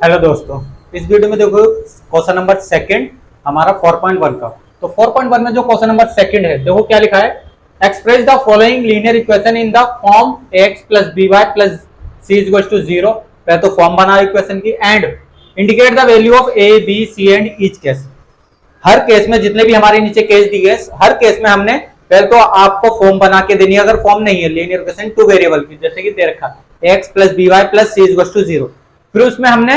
Hello दोस्तों, इस video में देखो क्वेश्चन नंबर सेकंड हमारा 4.1 का। तो 4.1 में जो क्वेश्चन नंबर सेकंड है, देखो क्या लिखा है। Express the following linear equation in the form ax plus b y plus c is equal to 0। पहले तो फॉर्म बना इक्वेशन की and indicate the value of a b c and each case. हर केस में जितने भी हमारे नीचे केस दिए गए, हर केस में हमने पहले तो आपको फॉर्म बना के देनी है। अगर फॉर्म नहीं है लीनियर इक्वेशन टू वेरिएबल की, जैसे कि दे रखा x plus b y plus c is equal to 0, फिर उसमें हमने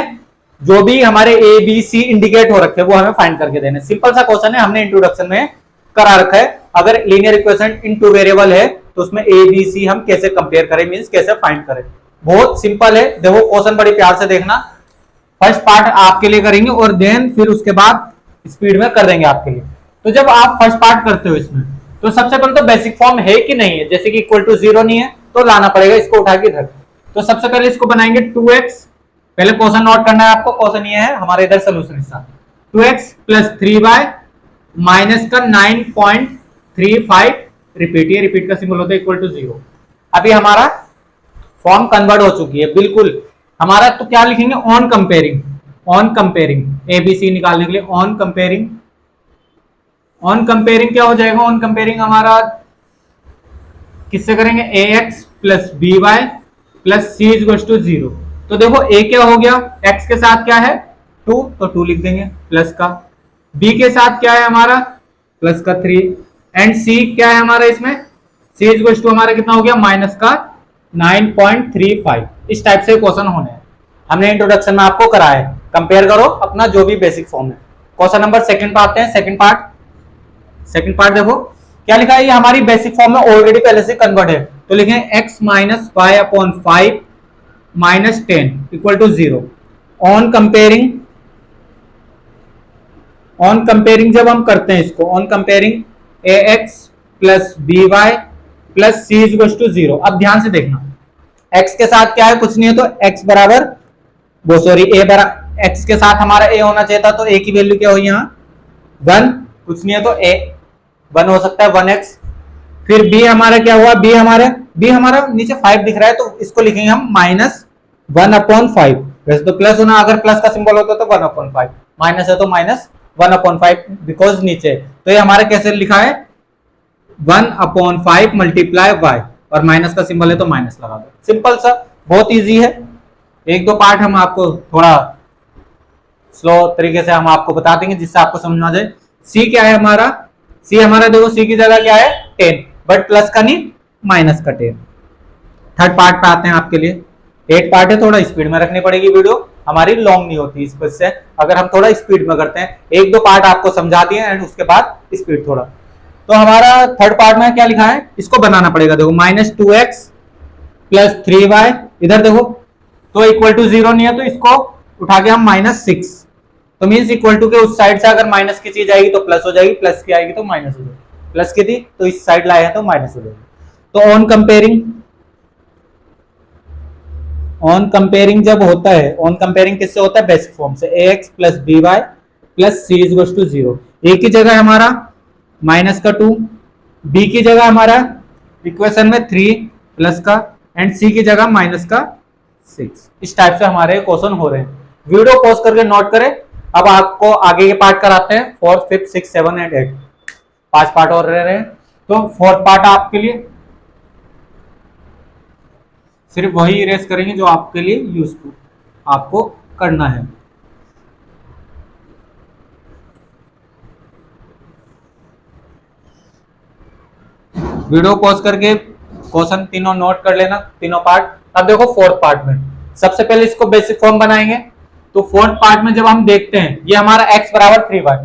जो भी हमारे ए बी सी इंडिकेट हो रखे हैं वो हमें फाइंड करके देने। सिंपल सा क्वेश्चन है, हमने इंट्रोडक्शन में करा रखा है। अगर लीनियर इक्वेशन इन टू वेरिएबल है तो उसमें ए बी सी हम कैसे कंपेयर करें, मींस कैसे फाइंड करें। बहुत सिंपल है, देखो क्वेश्चन बड़ी प्यार से देखना। फर्स्ट पार्ट आपके लिए करेंगे और देन फिर उसके बाद स्पीड में कर देंगे आपके लिए। तो जब आप फर्स्ट पार्ट करते हो इसमें, तो सबसे पहले तो बेसिक फॉर्म है कि नहीं है, जैसे कि इक्वल टू 0 नहीं है तो लाना पड़ेगा इसको उठा के इधर। तो सबसे पहले इसको बनाएंगे 2x। पहले क्वेश्चन नोट करना है आपको। क्वेश्चन ये है हमारे इधर सोल्यूशन हिस्सा 2x प्लस 3y माइनस का 9.35 रिपीट, ये रिपीट का सिंबल होता है इक्वल टू 0। अभी हमारा फॉर्म कन्वर्ट हो चुकी है बिल्कुल हमारा। तो क्या लिखेंगे, on comparing. On comparing ABC निकालने के लिए ऑन कंपेयरिंग। ऑन कंपेयरिंग क्या हो जाएगा, ऑन कंपेयरिंग हमारा किससे करेंगे, ax plus b y plus c is equal to 0। तो देखो a क्या हो गया, x के साथ क्या है 2, तो 2 लिख देंगे प्लस का। b के साथ क्या है हमारा प्लस का 3 एंड c क्या है हमारा इसमें, c इज इक्वल टू हमारा कितना हो गया माइनस का 9.35। इस टाइप से क्वेश्चन होने हैं, हमने इंट्रोडक्शन में आपको कराया है। कंपेयर करो अपना जो भी बेसिक फॉर्म है। क्वेश्चन नंबर सेकंड पे आते हैं। सेकंड पार्ट देखो क्या लिखा है, ये हमारी बेसिक फॉर्म में ऑलरेडी पहले से कन्वर्ट है। तो लिखें x minus y upon 5 minus 10 equal to 0। On comparing जब हम करते हैं इसको, on comparing ax plus b y plus c is equal to 0। अब ध्यान से देखना, x के साथ क्या है, कुछ नहीं है तो x बराबर वो सॉरी a बराबर, x के साथ हमारा a होना चाहिए था, तो a की वैल्यू क्या हुई यहाँ 1, कुछ नहीं है तो a 1 हो सकता है 1x। फिर b हमारा क्या हुआ, b हमारा नीचे 5 दिख रहा है तो इसको लिखेंगे हम माइनस 1/5। वैसे तो प्लस होना, अगर प्लस का सिंबल होता तो 1/5, माइनस है तो माइनस 1/5 बिकॉज नीचे। तो ये हमारा कैसे लिखा है 1/5 मल्टीप्लाई y, और माइनस का सिंबल है तो माइनस लगा दो। सिंपल सा, बहुत इजी है। एक दो पार्ट हम आपको थोड़ा स्लो तरीके से हम आपको बता देंगे जिससे आपको समझ में आ जाए। c क्या है हमारा, c हमारा देखो c की जगह क्या है 10, बट प्लस का नहीं माइनस का 10। थर्ड पार्ट पे आते हैं आपके लिए। 8 पार्ट है, थोड़ा स्पीड में रखनी पड़ेगी, वीडियो हमारी लॉन्ग नहीं होती इस वजह से। अगर हम थोड़ा स्पीड में करते हैं, एक दो पार्ट आपको समझा दिए एंड उसके बाद स्पीड थोड़ा। तो हमारा थर्ड पार्ट में क्या लिखा है, इसको बनाना पड़ेगा। देखो माइनस 2x प्लस 3y, इधर देखो तो इक्वल टू 0 नहीं है तो इसको उठा के हम माइनस 6, तो मीन्स इक्वल टू के उस साइड से अगर माइनस की चीज आएगी तो प्लस हो जाएगी, प्लस की आएगी तो माइनस हो जाएगी। प्लस की थी तो इस साइड लाए हैं तो माइनस हो जाएगी। तो ऑन कंपेयरिंग जब होता है, ऑन कंपेयरिंग किससे होता है, बेसिक फॉर्म से ax plus b y plus c is equal to 0। a की जगह हमारा माइनस का 2, b की जगह हमारा इक्वेशन में 3 प्लस का, एंड c की जगह माइनस का 6। इस टाइप से हमारे क्वेश्चन हो रहे हैं। वीडियो पॉज करके नोट करें। अब आपको आगे के पार्ट कराते हैं, 4th 5th 6th 7th and 8th, 5 part और रह रहे हैं। तो 4th पार्ट आपके लिए सिर्फ वही इरेज करेंगे जो आपके लिए यूजफुल आपको करना है। वीडियो पॉज करके क्वेश्चन तीनों नोट कर लेना, तीनों पार्ट। अब देखो 4th पार्ट में सबसे पहले इसको बेसिक फॉर्म बनाएंगे। तो 4th पार्ट में जब हम देखते हैं, ये हमारा x बराबर 3y,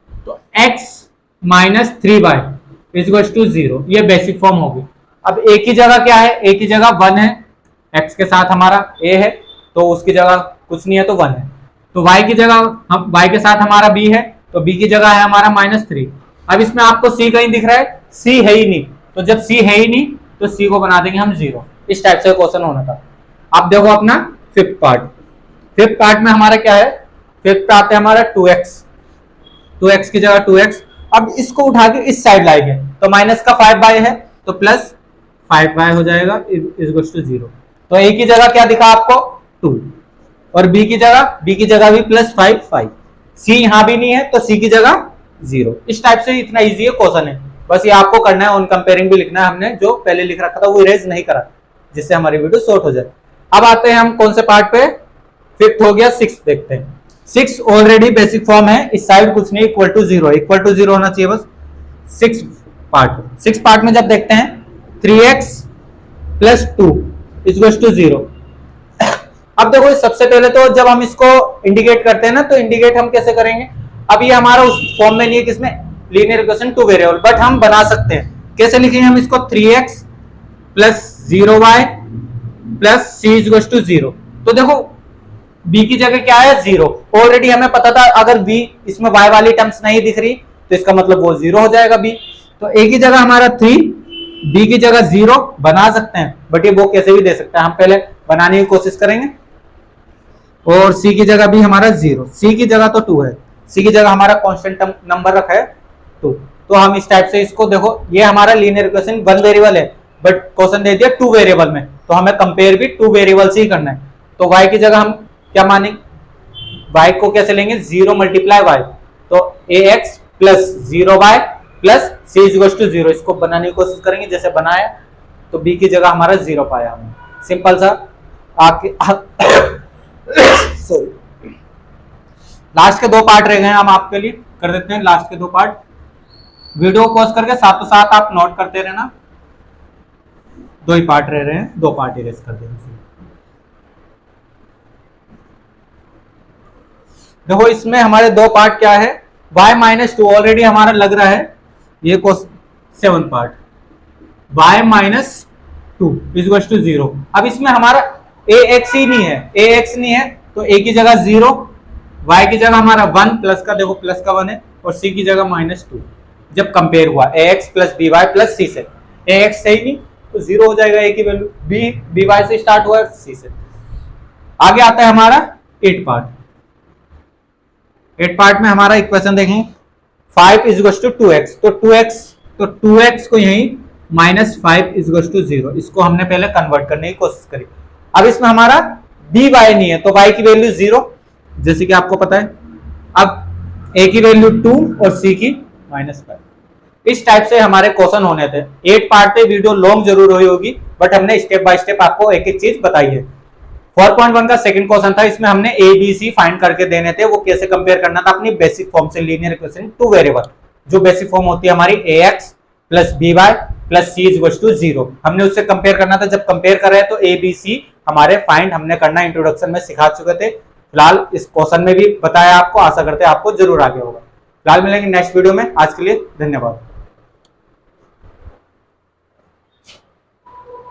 तो x माइनस 3y इज इक्वल टू 0, ये बेसिक फॉर्म होगी। अब a की जगह क्या है, a की जगह 1 है, x के साथ हमारा a है तो उसकी जगह कुछ नहीं है तो 1 है। तो y की जगह हम y के साथ हमारा b है तो b की जगह है हमारा -3। अब इसमें आपको c कहीं दिख रहा है, c है ही नहीं, तो जब c है ही नहीं तो c को बना देंगे हम 0। इस टाइप से क्वेश्चन होना था। अब देखो अपना 5th पार्ट में हमारा क्या है, 5th पे आते हैं हमारा 2x की जगह 2x। अब इसको उठा के इस साइड लाएंगे तो माइनस का 5y है तो प्लस 5y हो जाएगा इज इक्वल टू 0। तो a की जगह क्या दिखा आपको 2, और बी की जगह भी +5 5, सी यहां भी नहीं है तो सी की जगह 0। इस टाइप से इतना इजी है क्वेश्चन है। बस ये आपको करना है, ऑन कंपेयरिंग भी लिखना है, हमने जो पहले लिख रखा था वो इरेज नहीं करा, जिससे हमारी वीडियो शॉर्ट हो जाए। अब आते हैं हम कौन से पार्ट पे, फिफ्थ हो गया, 6 देखते हैं। 6 ऑलरेडी बेसिक फॉर्म है, इस साइड कुछ नहीं, इक्वल टू जीरो होना चाहिए बस। 6 पार्ट में जब देखते हैं 3x + 2 = 0। अब देखो सबसे पहले तो जब हम इसको इंडिकेट करते हैं ना, तो इंडिकेट हम कैसे करेंगे, अब ये हमारा उस फॉर्म में नहीं है किसमें, लीनियर इक्वेशन 2 वेरिएबल, बट हम बना सकते हैं। कैसे लिखेंगे हम इसको, 3x + 0y + c = 0। तो देखो b की जगह क्या है, 0। ऑलरेडी हमें पता था अगर b इसमें y वाली टर्म्स नहीं दिख रही तो इसका मतलब वो 0 हो जाएगा b। तो a की जगह हमारा 3, b की जगह 0 बना सकते हैं, बट ये वो कैसे भी दे सकते हैं, हम पहले बनाने की कोशिश करेंगे। और c की जगह भी हमारा 0, c की जगह तो 2 है, c की जगह हमारा कांस्टेंट नंबर रखा है 2। तो हम इस टाइप से इसको देखो, ये हमारा लीनियर इक्वेशन 1 वेरिएबल है, बट क्वेश्चन दे दिया 2 वेरिएबल में, तो हमें कंपेयर भी 2 वेरिएबल से ही करना है। तो y की जगह हम क्या मानेंगे, y को कैसे लेंगे, 0 × y, तो ax + 0y + c = 0। इसको बनाने की कोशिश करेंगे, जैसे बनाया तो b की जगह हमारा 0 पाया हमने, सिंपल सा। आके सॉरी, लास्ट के 2 पार्ट रह गए हैं, हम आपके लिए कर देते हैं लास्ट के 2 पार्ट। वीडियो को पॉज करके साथ साथ आप नोट करते रहना। 2 ही पार्ट रह रहे हैं, 2 पार्ट इरेज कर देंगे। देखो इसमें हमारे 2 पार्ट क्या है, y - 2 ऑलरेडी हमारा लग रहा है, ये 7 पार्ट, y - 2 = 0। अब इसमें हमारा ax ही नहीं है, ax नहीं है तो a की जगह 0, y की जगह हमारा 1, प्लस का देखो प्लस का 1 है, और c की जगह -2। जब कंपेयर हुआ ax + by + c से, ax सही नहीं तो 0 हो जाएगा a की वैल्यू, b by से स्टार्ट हुआ है c से। आगे आता है हमारा 8 पार्ट। 8 पार्ट में हमारा इक्वेशन देखें, 5 = 2x, तो 2x को यही -5 = 0, इसको हमने पहले कन्वर्ट करने की कोशिश करी। अब इसमें हमारा dy नहीं है तो y की वैल्यू 0, जैसे कि आपको पता है। अब a की वैल्यू 2 और c की -5। इस टाइप से हमारे क्वेश्चन होने थे। 8 पार्ट पे वीडियो लॉन्ग जरूर हुई होगी, बट हमने स्टेप बाय स्टेप आपको एक एक चीज बताई है। 4.1 का सेकंड क्वेश्चन था, इसमें हमने a b c फाइंड करके देने थे, वो कैसे कंपेयर करना था अपनी बेसिक फॉर्म से, लीनियर इक्वेशन 2 वेरिएबल, जो बेसिक फॉर्म होती है हमारी ax + by + c = 0, हमने उससे कंपेयर करना था। जब कंपेयर कर रहे हैं तो a b c हमारे फाइंड हमने करना इंट्रोडक्शन में सिखा चुके थे। फिलहाल इस क्वेश्चन में भी बताया आपको, आशा करते हैं आपको जरूर आगे होगा। फिलहाल मिलेंगे नेक्स्ट वीडियो में, आज के लिए धन्यवाद।